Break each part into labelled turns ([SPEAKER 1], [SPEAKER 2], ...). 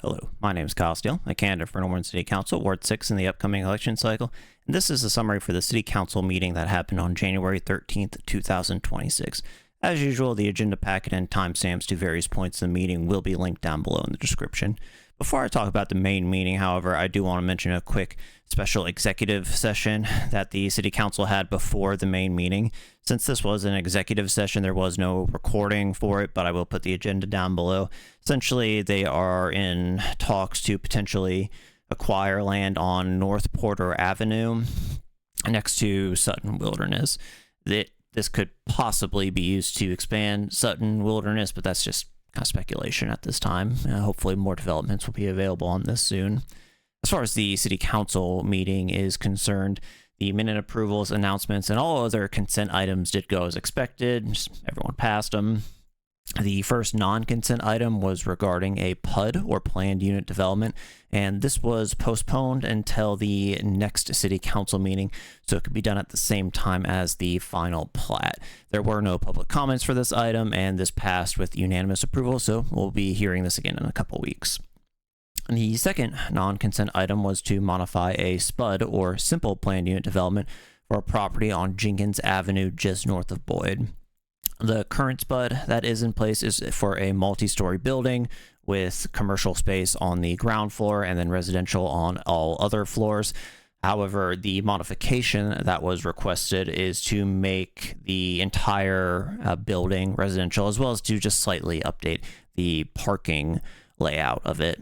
[SPEAKER 1] Hello, my name is Kyle Steele, a candidate for Norman City Council, Ward 6 in the upcoming election cycle, and this is a summary for the City Council meeting that happened on January 13th, 2026. As usual, the agenda packet and timestamps to various points in the meeting will be linked down below in the description. Before I talk about the main meeting, however, I do want to mention a quick special executive session that the City Council had before the main meeting. Since this was an executive session, there was no recording for it, but I will put the agenda down below. Essentially, they are in talks to potentially acquire land on North Porter Avenue next to Sutton Wilderness. This could possibly be used to expand Sutton Wilderness, but that's just kind of speculation at this time. Hopefully more developments will be available on this soon. As far as the City Council meeting is concerned, the minute approvals, announcements, and all other consent items did go as expected. Just everyone passed them. The first non-consent item was regarding a PUD, or Planned Unit Development, and this was postponed until the next City Council meeting, so it could be done at the same time as the final plat. There were no public comments for this item, and this passed with unanimous approval, so we'll be hearing this again in a couple weeks. The second non-consent item was to modify a SPUD, or Simple Planned Unit Development, for a property on Jenkins Avenue just north of Boyd. The current SPUD that is in place is for a multi-story building with commercial space on the ground floor and then residential on all other floors. However, the modification that was requested is to make the entire building residential, as well as to just slightly update the parking layout of it.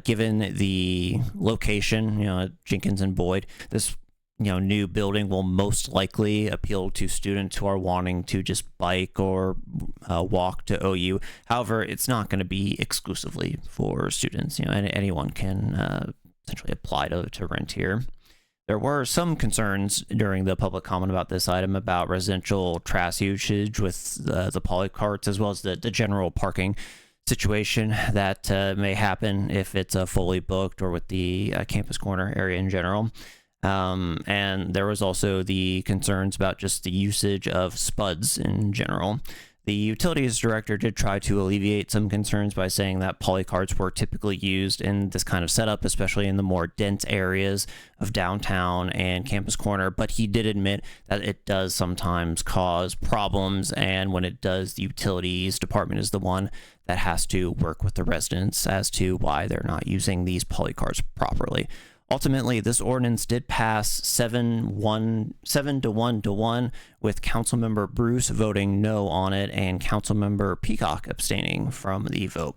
[SPEAKER 1] Given the location, Jenkins and Boyd, this new building will most likely appeal to students who are wanting to just bike or walk to OU. However, it's not going to be exclusively for students. Anyone can essentially apply to rent here. There were some concerns during the public comment about this item about residential trash usage with the polycarts, as well as the general parking situation that may happen if it's fully booked or with the campus corner area in general. And there was also the concerns about just the usage of SPUDs in general. The utilities director did try to alleviate some concerns by saying that polycarts were typically used in this kind of setup, especially in the more dense areas of downtown and campus corner, but he did admit that it does sometimes cause problems, and when it does, the utilities department is the one that has to work with the residents as to why they're not using these polycarts properly. Ultimately, this ordinance did pass 7 to 1, with Councilmember Bruce voting no on it and Councilmember Peacock abstaining from the vote.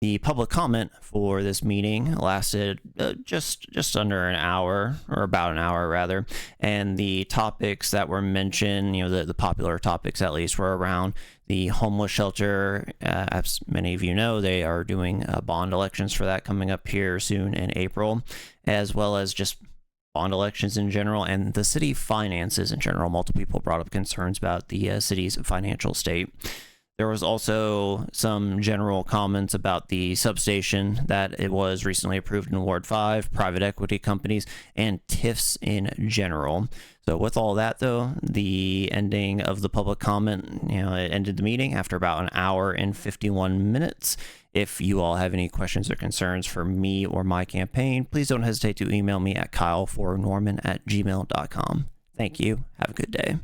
[SPEAKER 1] The public comment for this meeting lasted just under an hour, or about an hour rather, and the topics that were mentioned, the popular topics at least, were around the homeless shelter. As many of you know, they are doing bond elections for that coming up here soon in April, as well as just bond elections in general and the city finances in general. Multiple people brought up concerns about the city's financial state. There was also some general comments about the substation that it was recently approved in Ward 5, private equity companies, and TIFs in general. So with all that, though, the ending of the public comment, it ended the meeting after about an hour and 51 minutes. If you all have any questions or concerns for me or my campaign, please don't hesitate to email me at KyleForNorman@gmail.com. Thank you. Have a good day.